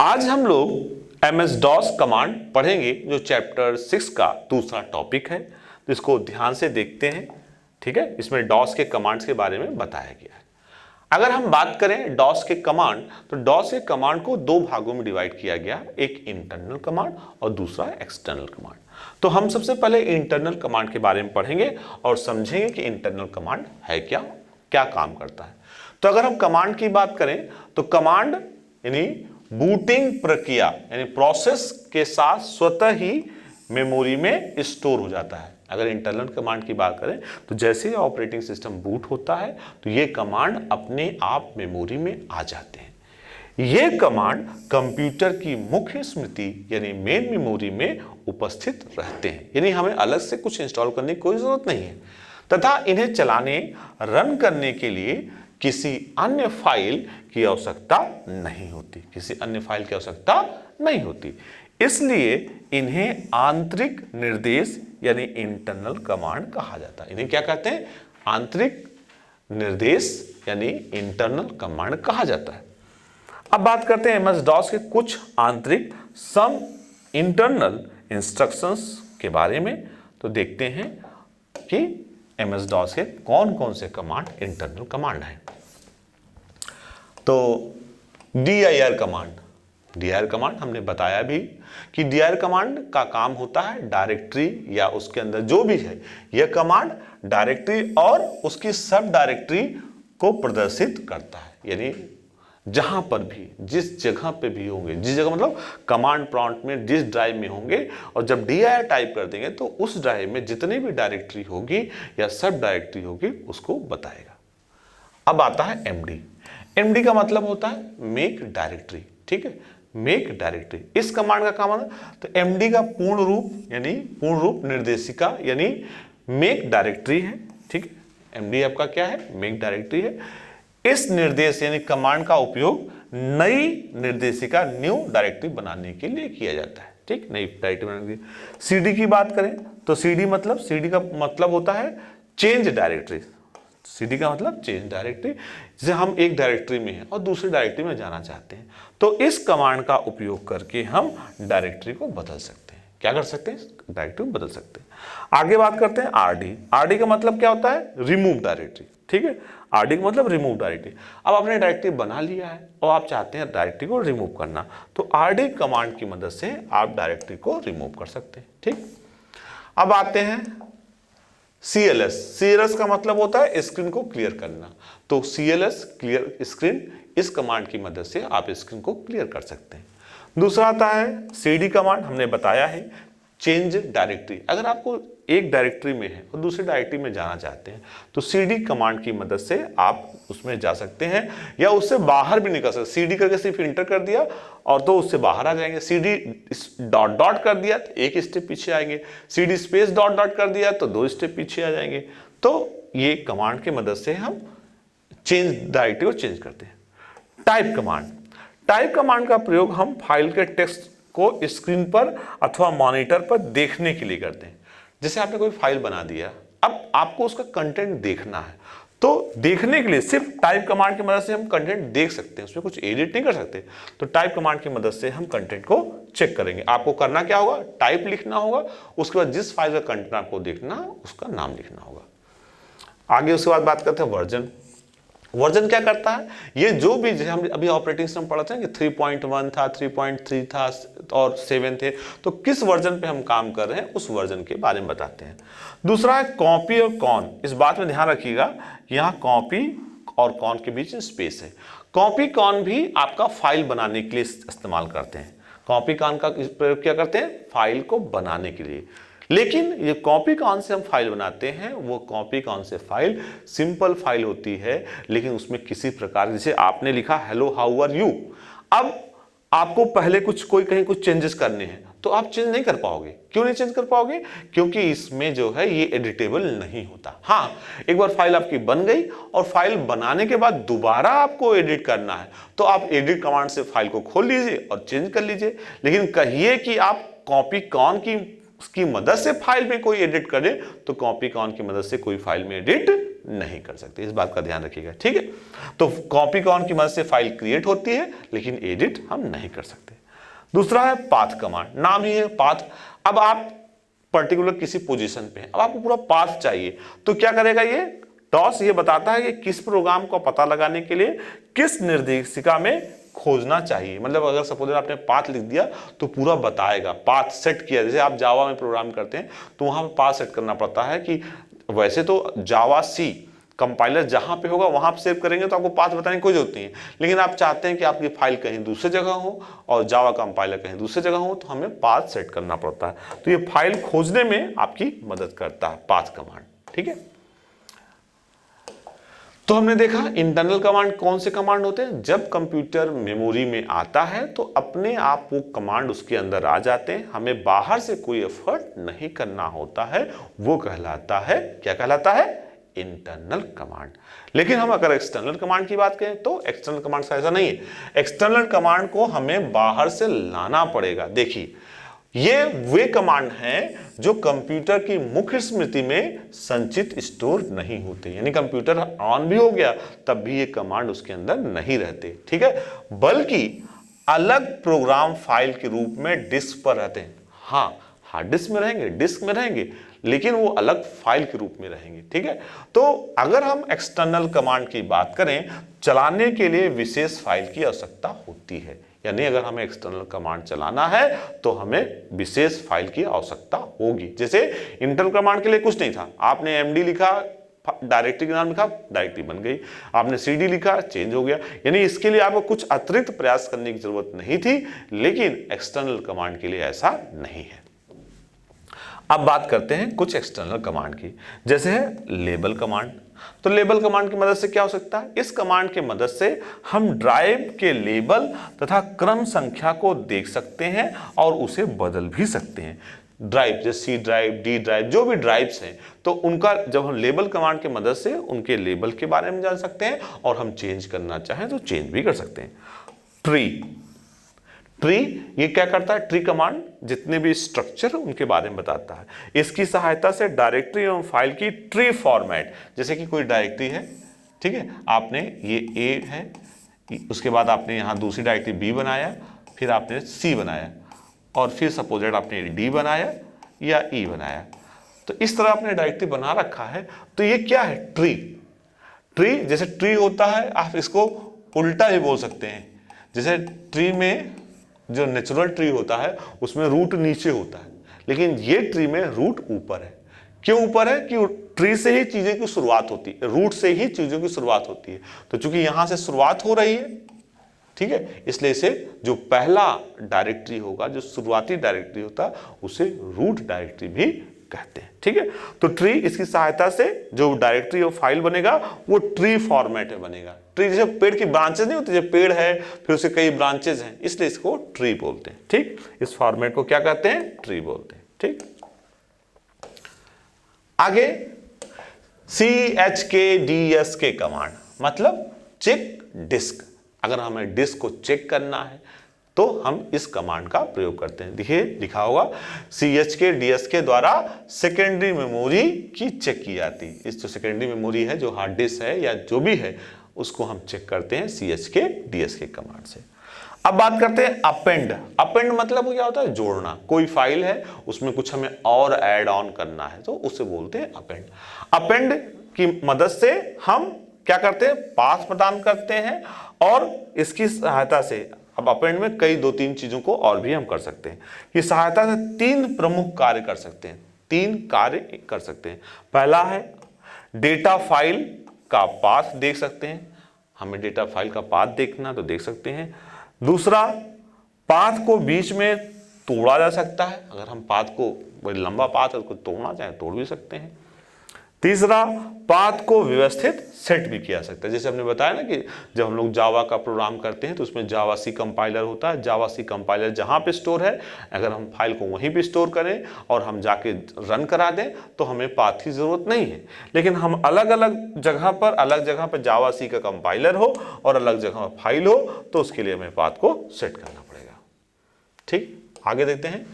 आज हम लोग MS DOS कमांड पढ़ेंगे जो चैप्टर 6 का दूसरा टॉपिक है। तो इसको ध्यान से देखते हैं, ठीक है। इसमें DOS के कमांड्स के बारे में बताया गया है। अगर हम बात करें DOS के कमांड, तो DOS के कमांड को दो भागों में डिवाइड किया गया, एक इंटरनल कमांड और दूसरा एक्सटर्नल कमांड। तो हम सबसे पहले इंटरनल कमांड के बारे में पढ़ेंगे और समझेंगे कि इंटरनल कमांड है क्या, क्या काम करता है। तो अगर हम कमांड की बात करें तो कमांड यानी बूटिंग प्रक्रिया यानी प्रोसेस के साथ स्वतः ही मेमोरी में स्टोर हो जाता है। अगर इंटरनल कमांड की बात करें तो जैसे ही ऑपरेटिंग सिस्टम बूट होता है तो ये कमांड अपने आप मेमोरी में आ जाते हैं। ये कमांड कंप्यूटर की मुख्य स्मृति यानी मेन मेमोरी में उपस्थित रहते हैं, यानी हमें अलग से कुछ इंस्टॉल करने की कोई जरूरत नहीं है तथा इन्हें चलाने रन करने के लिए किसी अन्य फाइल की आवश्यकता नहीं होती, किसी अन्य फाइल की आवश्यकता नहीं होती। इसलिए इन्हें आंतरिक निर्देश यानी इंटरनल कमांड कहा जाता है। इन्हें क्या कहते हैं? आंतरिक निर्देश यानी इंटरनल कमांड कहा जाता है। अब बात करते हैं MS DOS के कुछ आंतरिक सम इंटरनल इंस्ट्रक्शंस के बारे में। तो देखते हैं कि MS DOS के कौन कौन से कमांड इंटरनल कमांड हैं। तो dir कमांड हमने बताया भी कि dir कमांड का काम होता है डायरेक्टरी या उसके अंदर जो भी है, यह कमांड डायरेक्टरी और उसकी सब डायरेक्टरी को प्रदर्शित करता है। यानी जहां पर भी, जिस जगह पे भी होंगे, जिस जगह मतलब कमांड प्रॉम्प्ट में जिस ड्राइव में होंगे और जब dir टाइप कर देंगे तो उस ड्राइव में जितनी भी डायरेक्टरी होगी या सब डायरेक्टरी होगी उसको बताएगा। अब आता है MD का मतलब होता है मेक डायरेक्टरी, ठीक है, मेक डायरेक्टरी। इस कमांड का काम है तो MD का पूर्ण रूप निर्देशिका यानी मेक डायरेक्टरी है, ठीक है। MD आपका क्या है? मेक डायरेक्टरी है। इस निर्देश यानी कमांड का उपयोग नई निर्देशिका न्यू डायरेक्टरी बनाने के लिए किया जाता है, ठीक, नई डायरेक्टरी बनाने के लिए। CD की बात करें तो CD का मतलब होता है चेंज डायरेक्टरी। CD का मतलब चेंज डायरेक्टरी, जैसे हम एक डायरेक्टरी में हैं और दूसरी डायरेक्टरी में जाना चाहते हैं तो इस कमांड का उपयोग करके हम डायरेक्टरी को बदल सकते हैं। क्या कर सकते हैं? डायरेक्टरी को बदल सकते हैं। आगे बात करते हैं RD का मतलब क्या होता है? रिमूव डायरेक्टरी, ठीक है। RD का मतलब रिमूव डायरेक्टरी। अब आपने डायरेक्टरी बना लिया है और आप चाहते हैं डायरेक्टरी को रिमूव करना, तो RD कमांड की मदद से आप डायरेक्टरी को रिमूव कर सकते हैं, ठीक। अब आते हैं CLS का मतलब होता है स्क्रीन को क्लियर करना। तो CLS क्लियर स्क्रीन, इस कमांड की मदद से आप स्क्रीन को क्लियर कर सकते हैं। दूसरा आता है CD कमांड, हमने बताया है चेंज डायरेक्टरी। अगर आपको एक डायरेक्टरी में है और दूसरी डायरेक्टरी में जाना चाहते हैं तो CD कमांड की मदद से आप उसमें जा सकते हैं या उससे बाहर भी निकल सकते। CD करके सिर्फ इंटर कर दिया और तो उससे बाहर आ जाएंगे। CD डॉट कर दिया तो एक स्टेप पीछे आएंगे, CD स्पेस डॉट कर दिया तो 2 स्टेप पीछे आ जाएंगे। तो ये कमांड की मदद से हम चेंज डायरेक्टरी को चेंज करते हैं। टाइप कमांड का प्रयोग हम फाइल के टेक्स्ट को स्क्रीन पर अथवा मॉनिटर पर देखने के लिए करते हैं। जैसे आपने कोई फाइल बना दिया, अब आपको उसका कंटेंट देखना है, तो देखने के लिए सिर्फ टाइप कमांड की मदद से हम कंटेंट देख सकते हैं, उसमें कुछ एडिट नहीं कर सकते। तो टाइप कमांड की मदद से हम कंटेंट को चेक करेंगे। आपको करना क्या होगा? टाइप लिखना होगा, उसके बाद जिस फाइल का कंटेंट आपको देखना उसका नाम लिखना होगा। आगे उसके बाद बात करते हैं वर्जन क्या करता है? ये जो भी, जैसे हम अभी ऑपरेटिंग सिस्टम पढ़ते हैं कि 3.1 था, 3.3 था और 7 थे, तो किस वर्जन पे हम काम कर रहे हैं उस वर्जन के बारे में बताते हैं। दूसरा है कॉपी और कॉन। इस बात में ध्यान रखिएगा, यहाँ कॉपी और कॉन के बीच स्पेस है। कॉपी कॉन भी आपका फाइल बनाने के लिए इस्तेमाल करते हैं। कॉपी कॉन का प्रयोग क्या करते हैं? फाइल को बनाने के लिए। लेकिन ये कॉपी कॉन से हम फाइल बनाते हैं, वो कॉपी कॉन से फाइल सिंपल फाइल होती है, लेकिन उसमें किसी प्रकार, जैसे आपने लिखा हेलो हाउ आर यू, अब आपको पहले कहीं कुछ चेंजेस करने हैं तो आप चेंज नहीं कर पाओगे। क्यों नहीं चेंज कर पाओगे? क्योंकि इसमें जो है ये एडिटेबल नहीं होता। हाँ, एक बार फाइल आपकी बन गई और फाइल बनाने के बाद दोबारा आपको एडिट करना है तो आप एडिट कमांड से फाइल को खोल लीजिए और चेंज कर लीजिए। लेकिन कहिए कि आप कॉपी कॉन की मदद से फाइल में कोई एडिट करें तो कॉपी कॉन की मदद से कोई फाइल में एडिट नहीं कर सकते। इस बात का ध्यान रखिएगा, ठीक है। तो कॉपी कॉन की मदद से फाइल क्रिएट होती है लेकिन एडिट हम नहीं कर सकते। दूसरा है पाथ कमांड, नाम ही है पाथ। अब आप पर्टिकुलर किसी पोजीशन पे हैं, अब आपको पूरा पाथ चाहिए, तो क्या करेगा ये डॉस, ये बताता है कि किस प्रोग्राम को पता लगाने के लिए किस निर्देशिका में खोजना चाहिए। मतलब अगर सपोज आपने पाथ लिख दिया तो पूरा बताएगा, पाथ सेट किया, जैसे आप जावा में प्रोग्राम करते हैं तो वहां पर पाथ सेट करना पड़ता है कि वैसे तो जावा सी कंपाइलर जहां पे होगा वहां पे सेव करेंगे तो आपको पाथ बताने की कोई जरूरत नहीं है, लेकिन आप चाहते हैं कि आपकी फाइल कहीं दूसरी जगह हो और जावा कंपाइलर कहीं दूसरी जगह हो, तो हमें पाथ सेट करना पड़ता है। तो ये फाइल खोजने में आपकी मदद करता है पाथ कमांड। ठीक है, तो हमने देखा इंटरनल कमांड कौन से कमांड होते हैं, जब कंप्यूटर मेमोरी में आता है तो अपने आप वो कमांड उसके अंदर आ जाते हैं, हमें बाहर से कोई एफर्ट नहीं करना होता है, वो कहलाता है, क्या कहलाता है, इंटरनल कमांड। लेकिन हम अगर एक्सटर्नल कमांड की बात करें तो एक्सटर्नल कमांड का ऐसा नहीं है, एक्सटर्नल कमांड को हमें बाहर से लाना पड़ेगा। देखिए ये वे कमांड हैं जो कंप्यूटर की मुख्य स्मृति में संचित स्टोर नहीं होते, यानी कंप्यूटर ऑन भी हो गया तब भी ये कमांड उसके अंदर नहीं रहते, ठीक है, बल्कि अलग प्रोग्राम फाइल के रूप में डिस्क पर रहते हैं। हाँ, हार्ड डिस्क में रहेंगे, डिस्क में रहेंगे, लेकिन वो अलग फाइल के रूप में रहेंगे। ठीक है, तो अगर हम एक्सटर्नल कमांड की बात करें, चलाने के लिए विशेष फाइल की आवश्यकता होती है, यानी अगर हमें एक्सटर्नल कमांड चलाना है तो हमें विशेष फाइल की आवश्यकता होगी। जैसे इंटरनल कमांड के लिए कुछ नहीं था, आपने एमडी लिखा, डायरेक्टरी का नाम लिखा, डायरेक्टरी बन गई, आपने सीडी लिखा, चेंज हो गया, यानी इसके लिए आपको कुछ अतिरिक्त प्रयास करने की जरूरत नहीं थी। लेकिन एक्सटर्नल कमांड के लिए ऐसा नहीं है। अब बात करते हैं कुछ एक्सटर्नल कमांड की, जैसे है लेबल कमांड। तो लेबल कमांड की मदद से क्या हो सकता है, इस कमांड की मदद से हम ड्राइव के लेबल तथा क्रम संख्या को देख सकते हैं और उसे बदल भी सकते हैं। ड्राइव जैसे सी ड्राइव, डी ड्राइव, जो भी ड्राइव्स हैं, तो उनका जब हम लेबल कमांड की मदद से उनके लेबल के बारे में जान सकते हैं और हम चेंज करना चाहें तो चेंज भी कर सकते हैं। ट्री ये क्या करता है, ट्री कमांड जितने भी स्ट्रक्चर उनके बारे में बताता है। इसकी सहायता से डायरेक्टरी एवं फाइल की ट्री फॉर्मेट, जैसे कि कोई डायरेक्टरी है, ठीक है, आपने ये ए है, उसके बाद आपने यहाँ दूसरी डायरेक्टरी बी बनाया, फिर आपने सी बनाया और फिर सपोजेड आपने डी बनाया या ई बनाया, तो इस तरह आपने डायरेक्टरी बना रखा है। तो ये क्या है, ट्री जैसे ट्री होता है, आप इसको उल्टा भी बोल सकते हैं। जैसे ट्री में जो नेचुरल ट्री होता है उसमें रूट नीचे होता है, लेकिन ये ट्री में रूट ऊपर है। क्यों ऊपर है, कि ट्री से ही चीजें की शुरुआत होती है, रूट से ही चीजों की शुरुआत होती है। तो चूंकि यहां से शुरुआत हो रही है, ठीक है, इसलिए इसे जो पहला डायरेक्टरी होगा, जो शुरुआती डायरेक्टरी होता है, उसे रूट डायरेक्टरी भी कहते हैं। ठीक है, तो ट्री, इसकी सहायता से जो डायरेक्टरी और फाइल बनेगा वो ट्री फॉर्मेट में बनेगा। ट्री जैसे पेड़ की ब्रांचेस नहीं होती, जैसे पेड़ है फिर उसके कई ब्रांचेस हैं, इसलिए इसको ट्री बोलते हैं। ठीक, इस फॉर्मेट को क्या कहते हैं, ट्री बोलते हैं। ठीक, आगे CHKDSK कमांड, मतलब चेक डिस्क। अगर हमें डिस्क को चेक करना है तो हम इस कमांड का प्रयोग करते हैं। देखिए लिखा होगा, CHKDSK द्वारा सेकेंडरी मेमोरी की चेक की जाती है। इस जो सेकेंडरी मेमोरी है, जो हार्ड डिस्क है या जो भी है, उसको हम चेक करते हैं CHKDSK कमांड से। अब बात करते हैं अपेंड। अपेंड मतलब क्या होता है, जोड़ना। कोई फाइल है उसमें कुछ हमें और ऐड ऑन करना है तो उसे बोलते हैं अपेंड। अपेंड की मदद से हम क्या करते हैं, पाथ प्रदान करते हैं और इसकी सहायता से, अब अपेंड में कई 2-3 चीजों को और भी हम कर सकते हैं। ये सहायता से 3 प्रमुख कार्य कर सकते हैं, 3 कार्य कर सकते हैं। पहला है डेटा फाइल का पाथ देख सकते हैं, हमें डेटा फाइल का पाथ देखना तो देख सकते हैं। दूसरा, पाथ को बीच में तोड़ा जा सकता है, अगर हम पाथ को, बड़ी लंबा पाथ है उसको तोड़ना चाहें तोड़ भी सकते हैं। तीसरा, पाथ को व्यवस्थित सेट भी किया जा सकता है। जैसे हमने बताया ना कि जब हम लोग जावा का प्रोग्राम करते हैं तो उसमें जावा सी कंपाइलर होता है। जावा सी कंपाइलर जहां पे स्टोर है, अगर हम फाइल को वहीं पे स्टोर करें और हम जाके रन करा दें तो हमें पाथ की जरूरत नहीं है। लेकिन हम अलग अलग जगह पर जावा सी का कंपाइलर हो और अलग जगह पर फाइल हो तो उसके लिए हमें पाथ को सेट करना पड़ेगा। ठीक, आगे देखते हैं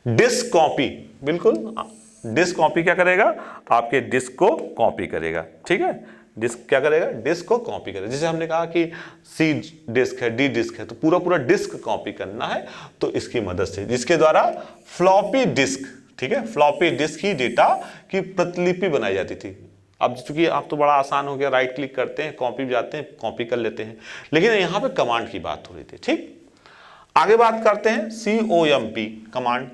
डिस्क कॉपी। बिल्कुल, डिस्क कॉपी क्या करेगा, आपके डिस्क को कॉपी करेगा। ठीक है, डिस्क क्या करेगा, डिस्क को कॉपी करेगा। जैसे हमने कहा कि सी डिस्क है, डी डिस्क है, तो पूरा पूरा डिस्क कॉपी करना है, तो इसकी मदद से, जिसके द्वारा फ्लॉपी डिस्क, ठीक है, फ्लॉपी डिस्क ही डेटा की प्रतिलिपि बनाई जाती थी। अब चूंकि आप तो बड़ा आसान हो गया, राइट क्लिक करते हैं, कॉपी जाते हैं, कॉपी कर लेते हैं, लेकिन यहाँ पे कमांड की बात हो रही थी। ठीक, आगे बात करते हैं COMP कमांड।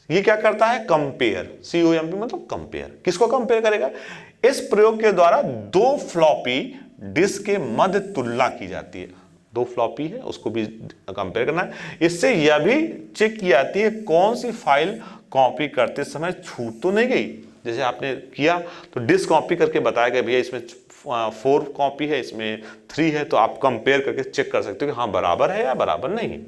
ये क्या करता है, कंपेयर। COMP मतलब कंपेयर। किसको कंपेयर करेगा, इस प्रयोग के द्वारा दो फ्लॉपी डिस्क के मध्य तुलना की जाती है। दो फ्लॉपी है, उसको भी कंपेयर करना है। इससे यह भी चेक की जाती है कौन सी फाइल कॉपी करते समय छूट तो नहीं गई। जैसे आपने किया तो डिस्क कॉपी करके बताया गया भैया इसमें 4 कॉपी है, इसमें 3 है, तो आप कंपेयर करके चेक कर सकते हो कि हाँ बराबर है या बराबर नहीं।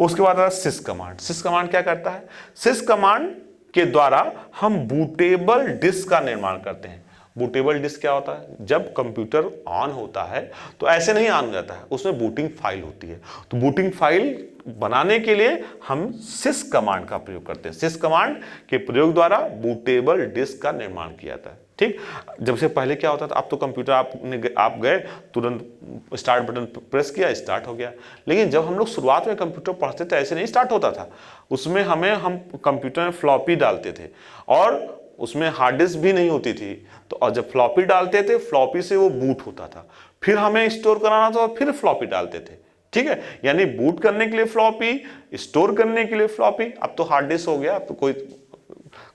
उसके बाद आता सिस कमांड। सिस कमांड क्या करता है, सिस कमांड के द्वारा हम बूटेबल डिस्क का निर्माण करते हैं। बूटेबल डिस्क क्या होता है, जब कंप्यूटर ऑन होता है तो ऐसे नहीं ऑन हो जाता है, उसमें बूटिंग फाइल होती है। तो बूटिंग फाइल बनाने के लिए हम सिस कमांड का प्रयोग करते हैं। सिस कमांड के प्रयोग द्वारा बूटेबल डिस्क का निर्माण किया जाता है। ठीक, जब से पहले क्या होता था, अब तो कंप्यूटर आप गए तुरंत स्टार्ट बटन प्रेस किया, स्टार्ट हो गया। लेकिन जब हम लोग शुरुआत में कंप्यूटर पढ़ते थे ऐसे नहीं स्टार्ट होता था। उसमें हम कंप्यूटर में फ्लॉपी डालते थे और उसमें हार्ड डिस्क भी नहीं होती थी। तो और जब फ्लॉपी डालते थे, फ्लॉपी से वो बूट होता था, फिर हमें स्टोर कराना था और फिर फ्लॉपी डालते थे। ठीक है, यानी बूट करने के लिए फ्लॉपी, स्टोर करने के लिए फ्लॉपी। अब तो हार्ड डिस्क हो गया, अब तो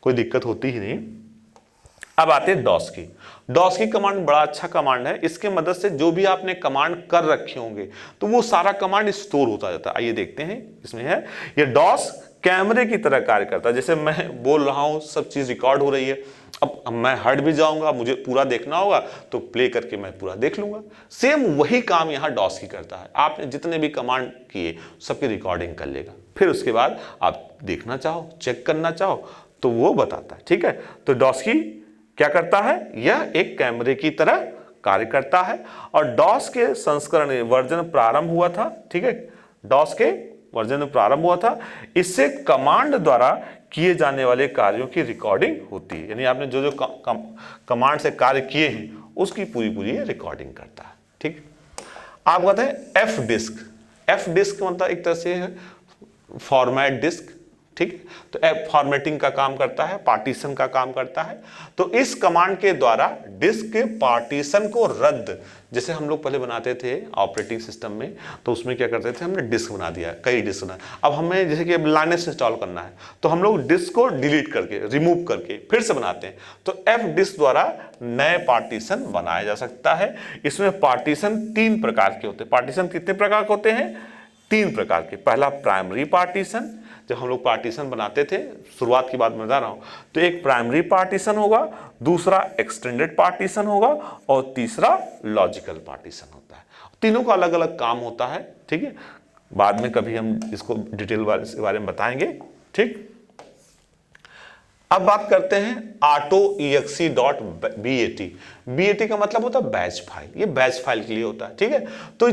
कोई दिक्कत होती ही नहीं। अब आते हैं डॉस की। डॉस की कमांड बड़ा अच्छा कमांड है। इसके मदद से जो भी आपने कमांड कर रखे होंगे तो वो सारा कमांड स्टोर होता जाता है। आइए देखते हैं, इसमें है ये डॉस कैमरे की तरह कार्य करता है। जैसे मैं बोल रहा हूं, सब चीज रिकॉर्ड हो रही है, अब मैं हट भी जाऊंगा, मुझे पूरा देखना होगा तो प्ले करके मैं पूरा देख लूंगा। सेम वही काम यहां डॉस की करता है। आपने जितने भी कमांड किए सबकी रिकॉर्डिंग कर लेगा, फिर उसके बाद आप देखना चाहो, चेक करना चाहो तो वो बताता है। ठीक है, तो डॉस की क्या करता है, यह एक कैमरे की तरह कार्य करता है। और डॉस के संस्करण वर्जन प्रारंभ हुआ था। ठीक है, डॉस के वर्जन प्रारंभ हुआ था। इससे कमांड द्वारा किए जाने वाले कार्यों की रिकॉर्डिंग होती है। यानी आपने जो जो कमांड से कार्य किए हैं उसकी पूरी रिकॉर्डिंग करता है। ठीक, आप कहते हैं एफ डिस्क। एफ डिस्क मतलब एक तरह से फॉर्मेट डिस्क। ठीक, तो एफ फॉर्मेटिंग का काम करता है, पार्टीशन का काम करता है। तो इस कमांड के द्वारा डिस्क के पार्टीशन को रद्द, जैसे हम लोग पहले बनाते थे ऑपरेटिंग सिस्टम में, तो उसमें क्या करते थे, हमने डिस्क बना दिया, कई डिस्क बना। अब हमें जैसे कि अब लाइनेस इंस्टॉल करना है तो हम लोग डिस्क को डिलीट करके, रिमूव करके फिर से बनाते हैं। तो एफ डिस्क द्वारा नए पार्टीशन बनाया जा सकता है। इसमें पार्टीशन 3 प्रकार के होते हैं। पार्टीशन कितने प्रकार के होते हैं, 3 प्रकार के। पहला प्राइमरी पार्टीशन, जब हम लोग पार्टीशन बनाते थे, शुरुआत की बात मैं बता रहा हूं, तो एक प्राइमरी पार्टीशन होगा, दूसरा एक्सटेंडेड पार्टीशन होगा और तीसरा लॉजिकल पार्टीशन होता है। तीनों का अलग अलग काम होता है। ठीक है, बाद में कभी हम इसको डिटेल के बारे में बताएंगे। ठीक, अब बात करते हैं AutoEXE.BAT। BAT का मतलब होता है बैच फाइल। ये बैच फाइल के लिए होता है। ठीक है, तो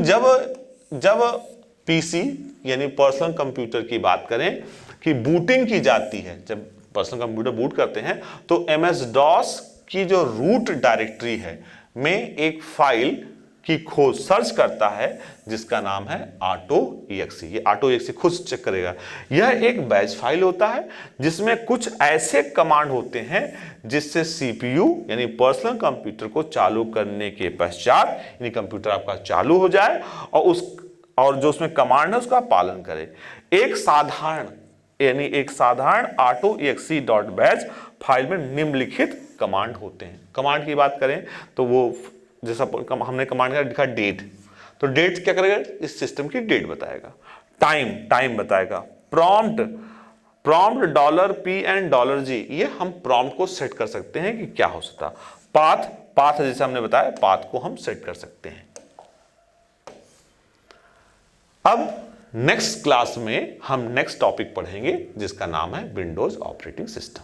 जब पीसी यानी पर्सनल कंप्यूटर की बात करें कि बूटिंग की जाती है, जब पर्सनल कंप्यूटर बूट करते हैं तो MS DOS की जो रूट डायरेक्टरी है में एक फाइल की खोज सर्च करता है जिसका नाम है AutoEXE। ये AutoEXE खुद चेक करेगा। यह एक बैच फाइल होता है जिसमें कुछ ऐसे कमांड होते हैं जिससे CPU यानी पर्सनल कंप्यूटर को चालू करने के पश्चात, यानी कंप्यूटर आपका चालू हो जाए और जो उसमें कमांड है उसका पालन करे। एक साधारण AutoEXE.batch फाइल में निम्नलिखित कमांड होते हैं। कमांड की बात करें तो वो जैसा हमने कमांड का लिखा डेट, तो डेट क्या करेगा, इस सिस्टम की डेट बताएगा। टाइम बताएगा। प्रॉम्प्ट $P and $G, ये हम प्रॉम्प्ट को सेट कर सकते हैं कि क्या हो सकता। पाथ जैसे हमने बताया, पाथ को हम सेट कर सकते हैं। अब नेक्स्ट क्लास में हम नेक्स्ट टॉपिक पढ़ेंगे जिसका नाम है विंडोज ऑपरेटिंग सिस्टम।